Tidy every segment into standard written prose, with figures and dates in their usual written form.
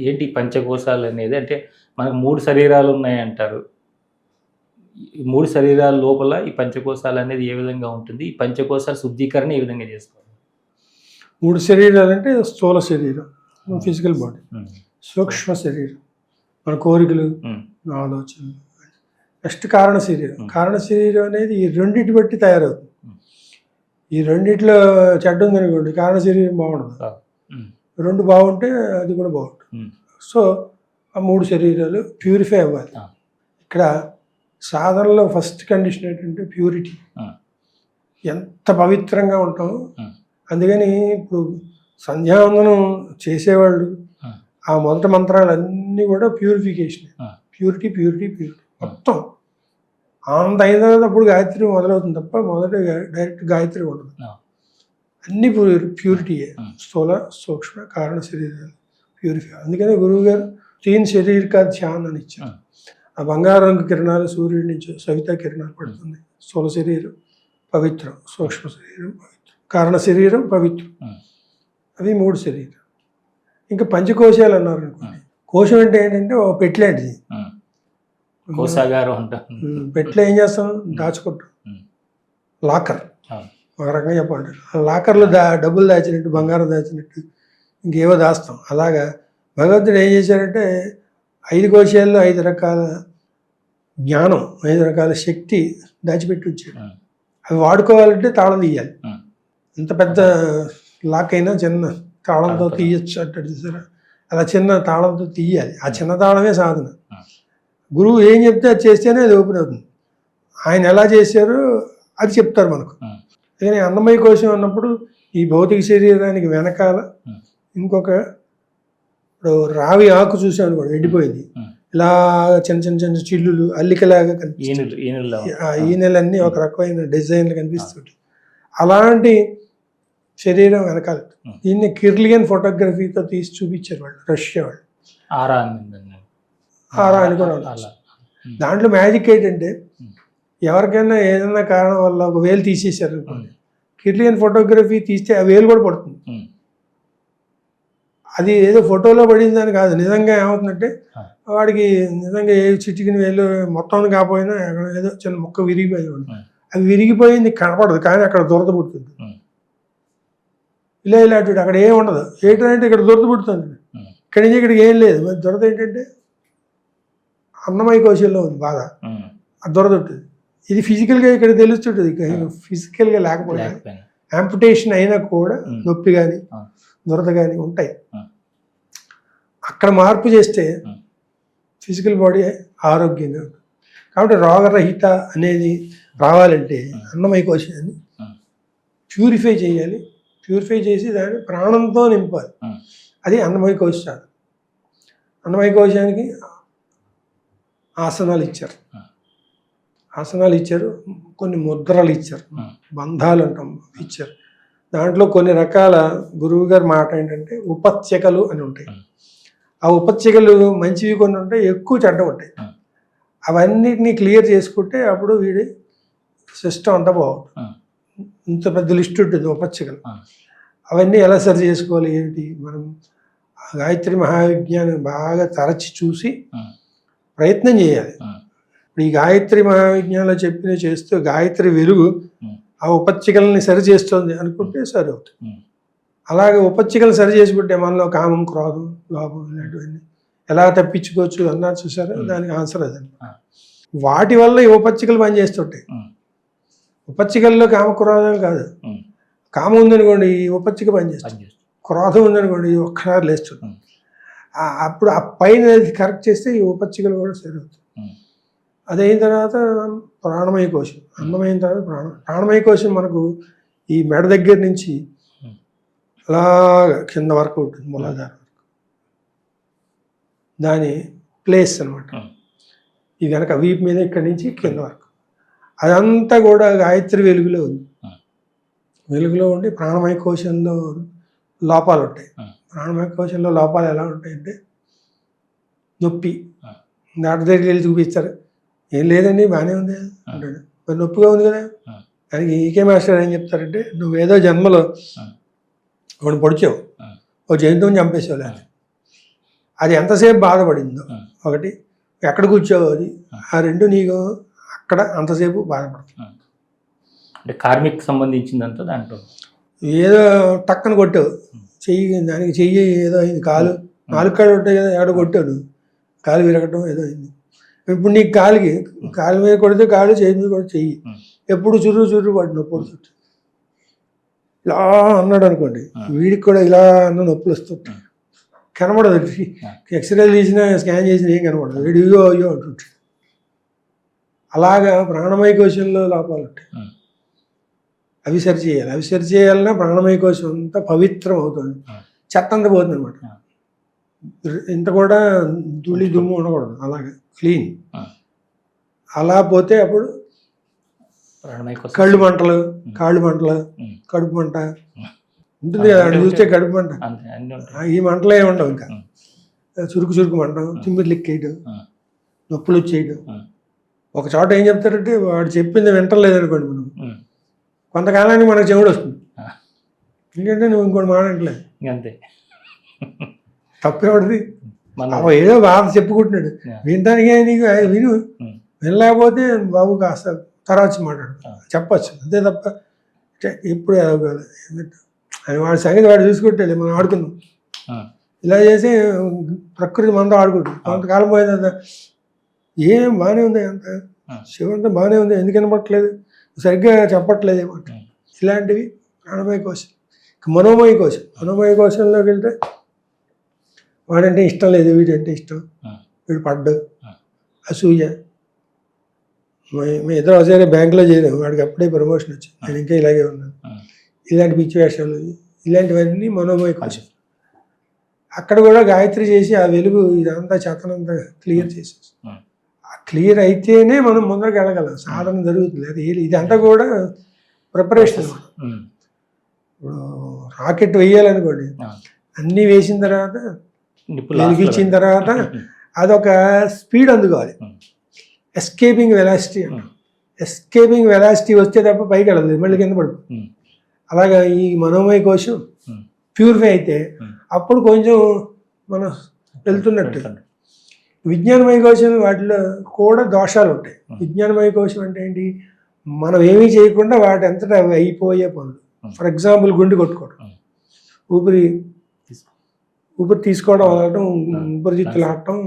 ఏంటి పంచకోశాలు అనేది? అంటే మనకు 3 శరీరాలు ఉన్నాయంటారు. ఈ 3 శరీరాల లోపల ఈ పంచకోశాలు అనేది ఏ విధంగా ఉంటుంది? ఈ పంచకోశాల శుద్ధీకరణ ఏ విధంగా చేసుకోవాలి? 3 శరీరాలంటే స్థూల శరీరం, ఫిజికల్ బాడీ. సూక్ష్మ శరీరం, మన కోరికలు, ఆలోచనలు. నెక్స్ట్ కారణ శరీరం. కారణ శరీరం అనేది ఈ రెండింటి బట్టి తయారవుతుంది. ఈ రెండిట్లో చెడ్డ ఉందనుకోండి, కారణ శరీరం బాగుండదు. 2 బాగుంటే అది కూడా బాగుంటుంది. సో ఆ 3 శరీరాలు ప్యూరిఫై అవ్వాలి. ఇక్కడ సాధనలో ఫస్ట్ కండిషన్ ఏంటంటే ప్యూరిటీ. ఎంత పవిత్రంగా ఉంటామో. అందుకని ఇప్పుడు సంధ్యావందనం చేసేవాళ్ళు ఆ మొదటి మంత్రాలన్నీ కూడా ప్యూరిఫికేషన్. ప్యూరిటీ ప్యూరిటీ ప్యూరిటీ మొత్తం అంత అయిన తర్వాత అప్పుడు గాయత్రి మొదలవుతుంది తప్ప మొదట డైరెక్ట్ గాయత్రి ఉండదు. అన్ని ప్యూరిటీయే. స్థూల సూక్ష్మ కారణ శరీరాలు ప్యూరిఫై. అందుకని గురువు గారు 3 శరీర కా ధ్యాన్ అని ఇచ్చారు. ఆ బంగారు రంగు కిరణాలు సూర్యుడి నుంచి సవితా కిరణాలు పడుతుంది. స్థూల శరీరం పవిత్రం, సూక్ష్మ శరీరం పవిత్రం, కారణ శరీరం పవిత్రం. అవి 3 శరీరం. ఇంకా పంచకోశాలు అన్నారు అనుకోండి. కోశం అంటే ఏంటంటే ఒక పెట్టిలాంటిది. పెట్లో ఏం చేస్తాం? దాచుకుంటాం. లాకర్ ఒక రకంగా చెప్పాలంటే లాకర్లో డబ్బులు దాచినట్టు, బంగారం దాచినట్టు ఇంకేవో దాస్తాం. అలాగా భగవంతుడు ఏం చేశారంటే 5 కోశాల్లో 5 రకాల జ్ఞానం, 5 రకాల శక్తి దాచిపెట్టి వచ్చాడు. అవి వాడుకోవాలంటే తాళం తీయాలి. ఎంత పెద్ద లాక్ అయినా చిన్న తాళంతో తీయచ్చు అంటాడు చూసారా, అలా చిన్న తాళంతో తీయాలి. ఆ చిన్న తాళమే సాధన. గురువు ఏం చెప్తే అది చేస్తేనే అది ఓపెన్ అవుతుంది. ఆయన ఎలా చేశారో అది చెప్తారు మనకు. అందుకని అన్నమయ కోశం అన్నప్పుడు ఈ భౌతిక శరీరానికి వెనకాల ఇంకొక ఇప్పుడు రావి ఆకు చూసాను కూడా ఎండిపోయింది. ఇలా చిన్న చిన్న చిన్న చిల్లులు అల్లికలాగా కనిపిస్తాయి. ఈనెలన్నీ ఒక రకమైన డిజైన్లు కనిపిస్తుంటాయి. అలాంటి శరీరం వెనకాల దీన్ని కిర్లియన్ ఫోటోగ్రఫీతో తీసి చూపించారు వాళ్ళు, రష్యా వాళ్ళు. ఆరా అని కూడా ఉండదు. దాంట్లో మ్యాజిక్ ఏంటంటే ఎవరికైనా ఏదైనా కారణం వల్ల ఒక వేలు తీసేశారు అనుకోండి, కిర్లియన్ ఫోటోగ్రఫీ తీస్తే ఆ వేలు కూడా పడుతుంది. అది ఏదో ఫోటోలో పడిందని కాదు, నిజంగా ఏమవుతుందంటే వాడికి నిజంగా ఏ చిటికిన వేలు మొత్తం కాకపోయినా ఏదో చిన్న ముక్క విరిగిపోయి ఉంటుంది. అది విరిగిపోయింది కనపడదు, కానీ అక్కడ దురద పుడుతుంది. ఇలా ఇలాంటి అక్కడ ఏం ఉండదు. ఏంటంటే ఇక్కడ దురద పుడుతుంది, ఇక్కడి నుంచి ఇక్కడికి ఏం లేదు. మరి దురద ఏంటంటే అన్నమయ కోశంలో ఉంది బాధ, ఆ దురద ఉంటుంది. ఇది ఫిజికల్గా ఇక్కడ తెలుస్తుంటుంది. ఫిజికల్గా లేకపోయినా యాంపుటేషన్ అయినా కూడా నొప్పి కానీ దురద కానీ ఉంటాయి. అక్కడ మార్పు చేస్తే ఫిజికల్ బాడీ ఆరోగ్యంగా ఉంటుంది. కాబట్టి రోగరహిత అనేది రావాలంటే అన్నమయ కోశాన్ని ప్యూరిఫై చేయాలి. ప్యూరిఫై చేసి దాన్ని ప్రాణంతో నింపాలి. అది అన్నమయ కోశం. అన్నమయ కోశానికి ఆసనాలు ఇచ్చారు, కొన్ని ముద్రలు ఇచ్చారు, బంధాలు అంటాం ఇచ్చారు. దాంట్లో కొన్ని రకాల గురువు గారి మాట ఏంటంటే ఉపత్యకలు అని ఉంటాయి. ఆ ఉపత్యకలు మంచివి కొన్ని ఉంటాయి, ఎక్కువ చెడ్డ ఉంటాయి. అవన్నిటినీ క్లియర్ చేసుకుంటే అప్పుడు వీడి సిస్టమ్ అంతా బాగుంటుంది. ఇంత పెద్ద లిస్ట్ ఉంటుంది ఉపత్యకలు. అవన్నీ ఎలా సరి చేసుకోవాలి ఏమిటి, మనం గాయత్రి మహావిజ్ఞానం బాగా తరచి చూసి ప్రయత్నం చేయాలి. ఇప్పుడు ఈ గాయత్రి మహావిజ్ఞానంలో చెప్పిన చేస్తూ గాయత్రి వెలుగు ఆ ఉపత్యకల్ని సరి చేస్తుంది అనుకుంటే సరి అవుతుంది. అలాగే ఉపత్యకలు సరి చేసుకుంటే మనలో కామం, క్రోధం, లోభం ఇలాంటివన్నీ ఎలా తప్పించుకోవచ్చు అన్నారు చూసారా, దానికి ఆన్సర్ అదండి. వాటి వల్ల ఈ ఉపత్యకలు పనిచేస్తుంటాయి. ఉపత్యకల్లో కామక్రోధం కాదు. కామం ఉందనుకోండి ఈ ఉపత్యక పనిచేస్తుంది, క్రోధం ఉందనుకోండి ఈ ఒక్కసారి లేస్తుంది. అప్పుడు ఆ పైన కరెక్ట్ చేస్తే ఈ ఉపత్యకలు కూడా సరి అవుతుంది. అదైన తర్వాత ప్రాణమయ కోశం, అన్నమైన తర్వాత ప్రాణమయ కోశం మనకు ఈ మెడ దగ్గర నుంచి అలా కింద వరకు ఉంటుంది, మూలాధార వరకు. దాని ప్లేస్ అనమాట. ఈ వెనక వీపు మీద ఇక్కడి నుంచి కింద వరకు అదంతా కూడా గాయత్రి వెలుగులో ఉంది. వెలుగులో ఉండి ప్రాణమయ కోశంలో లోపాలు ఉంటాయి. ప్రాణమయ కోశంలో లోపాలు ఎలా ఉంటాయంటే నొప్పి. డాక్టర్ దగ్గరికి వెళ్ళి చూపిస్తారు, ఏం లేదండి బాగానే ఉంది అంటాడు. మరి నొప్పిగా ఉంది కదా, దానికి ఈకే మాస్టర్ ఏం చెప్తారంటే నువ్వేదో జన్మలో ఒకటి పొడిచావు, ఒక జంతువుని చంపేసావు, లేదా అది ఎంతసేపు బాధపడిందో ఒకటి, ఎక్కడ కూర్చోవు అది, ఆ రెండు నీకు అక్కడ అంతసేపు బాధపడుతుంది. అంటే కార్మిక్ సంబంధించిందంతా దాంట్లో ఏదో టక్కన కొట్టావు చెయ్యి, దానికి చెయ్యి ఏదో అయింది, కాలు 4 కాళ్ళు ఉంటాయి కదా, ఏడో కొట్టావు, కాలు విరగటం ఏదో అయింది. ఇప్పుడు నీకు కాలు మీద కొడితే కాలు, చేయి మీద కొడితే చెయ్యి, ఎప్పుడు చుర్రు పడి నొప్పులు చుట్టూ ఇలా అన్నాడు అనుకోండి, వీడికి కూడా ఇలా అన్న నొప్పులు వస్తుంటాయి, కనబడదు. ఎక్స్రే తీసినా స్కాన్ చేసినా ఏం కనబడదు, వీడు అయ్యో అంటుంటాడు. అలాగా ప్రాణమయ కోశంలో లోపాలు ఉంటాయి, అవి సరి చేయాలన్నా ప్రాణమయ కోశం అంతా పవిత్రం అవుతుంది, చెత్త అంతా పోతుంది అనమాట. ఇంత కూడా ధూళి దుమ్ము ఉండకూడదు, అలాగే క్లీన్. అలా పోతే అప్పుడు కాళ్ళు మంటలు, కడుపు మంట ఉంటుంది కదా, అక్కడ చూస్తే కడుపు మంట, ఈ మంటలు ఏమి ఉండవు. ఇంకా చురుకు మంట, తిమ్మిర్లు ఎక్కేయడం, నొప్పులు వచ్చేయడం. ఒక చోట ఏం చెప్తారంటే వాడు చెప్పింది వింటలేదనుకోండి, మనం కొంతకాలానికి మనకు చెవుడు వస్తుంది, ఎందుకంటే నువ్వు ఇంకోటి మాట్లాడలేదు, అంతే. తప్పేవాడిది, ఏదో బాధ చెప్పుకుంటున్నాడు, వినడానికి నీకు వినలేకపోతే బాబు కాస్త తర్వాత మాట్లాడు చెప్పచ్చు, అంతే తప్ప ఇప్పుడు అని వాడి సంగతి వాడు చూసుకుంటే మనం ఆడుకుందాం. ఇలా చేసి ప్రకృతి మనతో ఆడుకుంటుంది. కొంతకాలం పోయిందంత ఏం బాగానే ఉంది, అంత శివంతా బాగానే ఉంది, ఎందుకు వినపట్లేదు, సరిగ్గా చెప్పట్లేదు ఏమంట. ఇలాంటివి ప్రాణమయ కోశం. మనోమయ కోశంలోకి వెళ్తే వాడంటే ఇష్టం లేదు, వీడంటే ఇష్టం, వీడు పడ్డు, అసూయ. మేము ఇద్దరు ఒకసారి బ్యాంకులో చేరాము, వాడికి అప్పుడే ప్రమోషన్ వచ్చింది, నేను ఇంకా ఇలాగే ఉన్నాను. ఇలాంటి పిచ్చి వేషాలు, ఇలాంటివన్నీ మనోమయ కోశం. అక్కడ కూడా గాయత్రి చేసి ఆ వెలుగు ఇదంతా చెత్తనంతా క్లియర్ చేసేసి, క్లియర్ అయితేనే మనం ముందరకు వెళ్ళగలం, సాధన జరుగుతుంది. అది ఇదంతా కూడా ప్రిపరేషన్. ఇప్పుడు రాకెట్ వేయాలనుకోండి, అన్నీ వేసిన తర్వాత వెలిగించిన తర్వాత అదొక స్పీడ్ అందుకోవాలి, ఎస్కేపింగ్ వెలాసిటీ అంటారు. ఎస్కేపింగ్ వెలాసిటీ వస్తే తప్ప పైకి వెళ్ళదు, మళ్ళీ కింద పడుతుంది. అలాగా ఈ మనోమయ కోశం ప్యూరిఫై అయితే అప్పుడు కొంచెం మనం వెళ్తున్నట్టు. విజ్ఞానమయ కోశం వాటిలో కూడా దోషాలు ఉంటాయి. విజ్ఞానమయ కోశం అంటే ఏంటి, మనం ఏమీ చేయకుండా వాటి అంతటా అవి అయిపోయే పనులు. ఫర్ ఎగ్జాంపుల్ గుండె కొట్టుకోవడం, ఊపిరి తీసుకోవడం, వదలటం, ఊపిరితిత్తులు ఆడటం,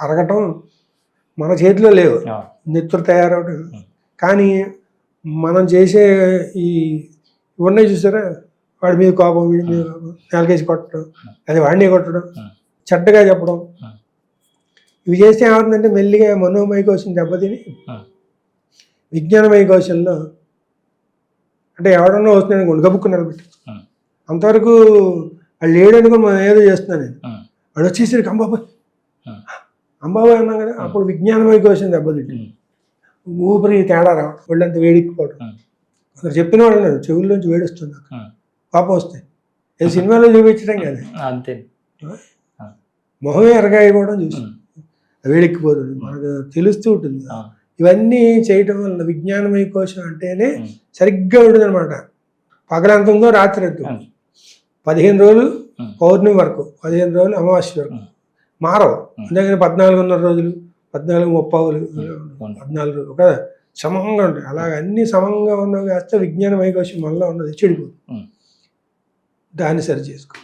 అరగటం మన చేతిలో లేవు, నెత్తురు తయారవడం. కానీ మనం చేసే ఈ ఉన్నాయి చూసారా, వాడి మీద కోపం, వీడి మీద కోపం, నాలుగేసి కొట్టడం, అది వాడిని కొట్టడం, చెడ్డగా చెప్పడం, ఇవి చేస్తే ఏమవుతుందంటే మెల్లిగా మనోమయ కోశం దెబ్బతిని విజ్ఞానమయ కోశంలో అంటే ఎవడన్నా వస్తున్నాను అనుకోండి, గబుక్కు నిలబెట్టి అంతవరకు వాళ్ళు లేడనుకుని మనం ఏదో చేస్తున్నాను నేను, వాడు వచ్చేసరికి అంబాబాయ్ అన్నాం కదా, అప్పుడు విజ్ఞానమయ కోశం దెబ్బతింటి, ఊపిరి తేడా రావడం, వాళ్ళంతా వేడిక్కిపోవడం. అక్కడ చెప్పిన వాళ్ళు ఉన్నారు, చెవుల్లోంచి వేడిస్తుంది, పాపం వస్తాయి. ఏదో సినిమాలో చూపించడం కదా, అంతే, మొహమే ఎరగాయిపోవడం చూసి వేడెక్కిపోతుంది, మనకు తెలుస్తూ ఉంటుంది. ఇవన్నీ చేయటం వల్ల విజ్ఞానమయ కోశం అంటేనే సరిగ్గా ఉంటుంది అనమాట. పగలంత ఉందో రాత్రి ఎంత, 15 రోజులు పౌర్ణమి వరకు, 15 రోజులు అమావాస్య వరకు మారవు. అందుకని 14.5 రోజులు, 14:30, 14 రోజులు కదా సమంగా ఉంటాయి. అలాగ అన్ని సమంగా ఉన్నవి కాస్త విజ్ఞానమయ కోశం మనలో ఉన్నది చెడిపోతుంది. దాన్ని సరి చేసుకో.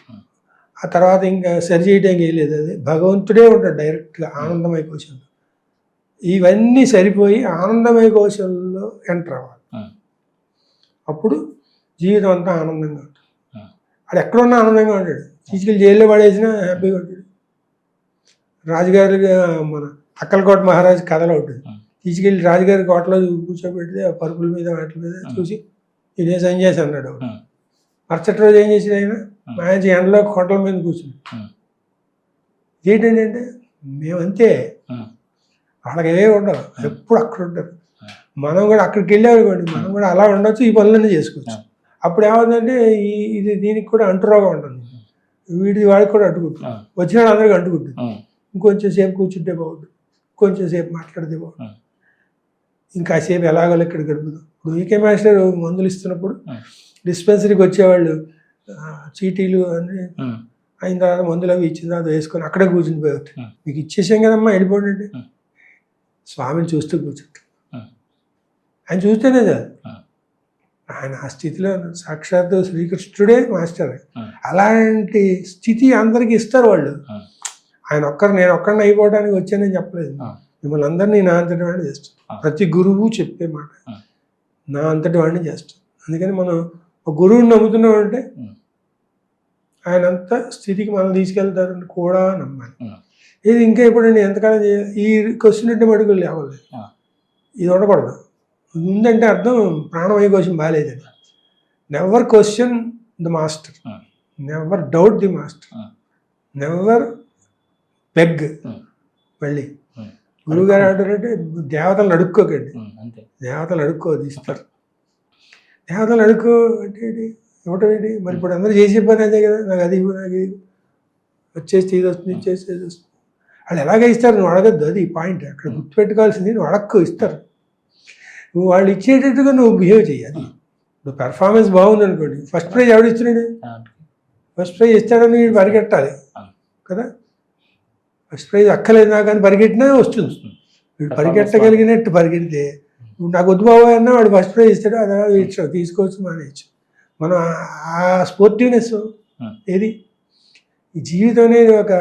ఆ తర్వాత ఇంకా సరి చేయడానికి ఏం లేదు, అది భగవంతుడే ఉంటాడు డైరెక్ట్గా ఆనందమయ కోశంలో. ఇవన్నీ సరిపోయి ఆనందమయ కోశంలో ఎంటర్ అవ్వాలి. అప్పుడు జీవితం అంతా ఆనందంగా ఉంటుంది. వాడు ఎక్కడున్నా ఆనందంగా ఉంటాడు. తీసుకెళ్ళి జైల్లో పడేసినా హ్యాపీగా ఉంటాడు. రాజుగారిగా మన అక్కలకోట మహారాజు కథలో ఉంటుంది. తీసుకెళ్ళి రాజుగారి కోటలో కూర్చోబెడితే ఆ పరుపుల మీద వాటి మీద చూసి ఇదే సన్యాసి అన్నాడు. మరుసటి రోజు ఏం చేసేది, ఆయన మంచి ఎండలో కోటల మీద కూర్చుని ఏంటంటే మేమంతే, వాళ్ళకి ఏవే ఉండవు, ఎప్పుడు అక్కడ ఉంటారు. మనం కూడా అక్కడికి వెళ్ళామనుకోండి, మనం కూడా అలా ఉండొచ్చు, ఈ పనులన్నీ చేసుకోవచ్చు. అప్పుడు ఏమవుతుందంటే ఇది దీనికి కూడా అంటురోగం ఉంటుంది, వాడికి కూడా అంటుకుంటుంది, వచ్చిన అందరికీ అంటుకుంటుంది. ఇంకొంచెం సేపు కూర్చుంటే బాగుంటుంది, కొంచెం సేపు మాట్లాడితే బాగుంటుంది, ఇంకాసేపు ఎలాగో ఇక్కడ గడుపుదాం. ఇప్పుడు ఈకే మాస్టర్ మందులు ఇస్తున్నప్పుడు డిస్పెన్సరీకి వచ్చేవాళ్ళు చీటీలు అన్ని అయిన తర్వాత మందులు అవి ఇచ్చిన తర్వాత వేసుకొని అక్కడే కూర్చుని పోయేది. Hmm. మీకు ఇచ్చేసాం కదమ్మా వెళ్ళిపోండి అంటే Hmm. స్వామిని చూస్తూ కూర్చుంటాం. Hmm. ఆయన చూస్తేనే చాలు. Hmm. ఆయన ఆ స్థితిలో సాక్షాత్తు శ్రీకృష్ణుడే మాస్టర్. Hmm. అలాంటి స్థితి అందరికీ ఇస్తారు వాళ్ళు. Hmm. ఆయన నేను ఒక్కడిని అయిపోవడానికి వచ్చానని చెప్పలేదు. Hmm. మిమ్మల్ని అందరినీ నా అంతటి వాడిని చేస్తాం. ప్రతి గురువు చెప్పే మాట నా అంతటి వాడిని చేస్తాం. అందుకని మనం ఒక గురువుని నమ్ముతున్నాం అంటే ఆయన అంత స్థితికి మనం తీసుకెళ్తారని కూడా నమ్మాలి. ఇది ఇంకా ఎప్పుడండి ఎంతకాలం చేయాలి? ఈ క్వశ్చన్ అంటే మడుగులు లేవాలి. ఇది ఉండకూడదు. ఉందంటే అర్థం ప్రాణమయ క్వశ్చన్ బాగాలేదని. Never question the master, never doubt the master, never beg. మళ్ళీ గురువుగారు అంటారంటే దేవతలను అడుక్కోకండి. దేవతలు అడుక్కోదు, ఇస్తారు. దేవతలు అడుక్కో అంటే ఇవ్వటం ఏంటి? మరి ఇప్పుడు అందరూ చేసే పని అదే కదా, నాకు అది ఇవ్వు, నాకు ఇది వచ్చేసి ఇది వస్తుంది, ఇచ్చేసి ఇది వస్తుంది. వాళ్ళు ఎలాగ ఇస్తారు? నువ్వు అడగద్దు. అది పాయింట్. అక్కడ గుర్తుపెట్టుకోవాల్సింది నువ్వు అడక్కో, ఇస్తారు. నువ్వు వాళ్ళు ఇచ్చేటట్టుగా నువ్వు బిహేవ్ చెయ్యాలి. నువ్వు పెర్ఫార్మెన్స్ బాగుంది అనుకోండి, ఫస్ట్ ప్రైజ్ ఎవడు ఇస్తున్నాడు? ఫస్ట్ ప్రైజ్ ఇస్తాడని వీడు పరిగెట్టాలి కదా. ఫస్ట్ ప్రైజ్ అక్కలేదు నాకు అని పరిగెట్టినా వస్తుంది. వీడు పరిగెట్టగలిగినట్టు పరిగెడితే నువ్వు నాకు వద్దు బాబు అన్నా వాడు ఫస్ట్ ప్రైజ్ ఇస్తాడు. అదే ఇచ్చావు, తీసుకోవచ్చు, మానేయచ్చు. మనం ఆ స్పోర్టివ్నెస్ ఏది? ఈ జీవితం అనేది ఒక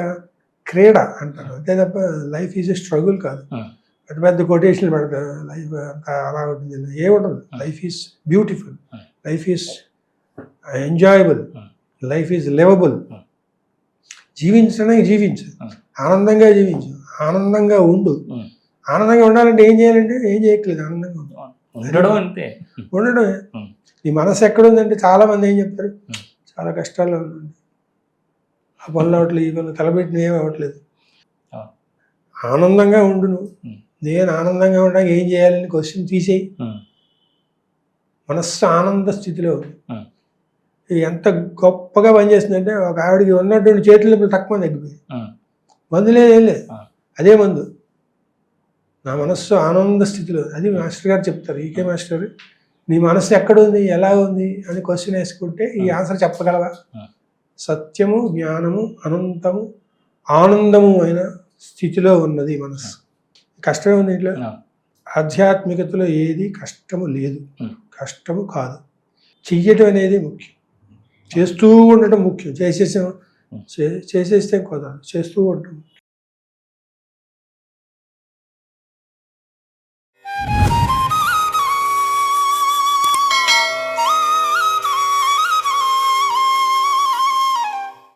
క్రీడ అంటారు అంతే తప్ప లైఫ్ ఈజ్ ఎ స్ట్రగుల్ కాదు. పెద్ద పెద్ద కొటేషన్లు పెడతారు, లైఫ్ అంతా అలా ఉంటుంది. ఏముండదు. Life is beautiful, life is enjoyable, life is liveable. జీవించడానికి జీవించు, ఆనందంగా జీవించు, ఆనందంగా ఉండు. ఆనందంగా ఉండాలంటే ఏం చేయాలంటే ఏం చేయట్లేదు, ఆనందంగా ఉండడం అంతే. ఉండడమే. నీ మనసు ఎక్కడ ఉందంటే చాలా మంది ఏం చెప్తారు, చాలా కష్టాల్లో ఉండండి, ఆ పనులు అవ్వట్లేదు, ఈ పనులు తలపెట్టిన ఏమి అవ్వట్లేదు. ఆనందంగా ఉండు. నువ్వు నేను ఆనందంగా ఉండడానికి ఏం చేయాలని క్వశ్చన్ తీసేయి. మనస్సు ఆనంద స్థితిలో ఉంది. ఎంత గొప్పగా పనిచేస్తుందంటే ఒక ఆవిడకి ఉన్నటువంటి చేతులు తక్కువ తగ్గిపోయి మందులే ఏం లేదు, అదే మందు. నా మనస్సు ఆనంద స్థితిలో. అది మాస్టర్ గారు చెప్తారు, ఈకే మాస్టర్. నీ మనస్సు ఎక్కడుంది, ఎలా ఉంది అని క్వశ్చన్ వేసుకుంటే ఈ ఆన్సర్ చెప్పగలవా? సత్యము, జ్ఞానము, అనంతము, ఆనందము అయిన స్థితిలో ఉన్నది మనస్సు. కష్టమే ఉంది ఇట్లా. ఆధ్యాత్మికతలో ఏది కష్టము లేదు, కష్టము కాదు. చెయ్యటం అనేది ముఖ్యం, చేస్తూ ఉండటం ముఖ్యం. చేసేస్తే కుదరదు, చేస్తూ ఉండటం.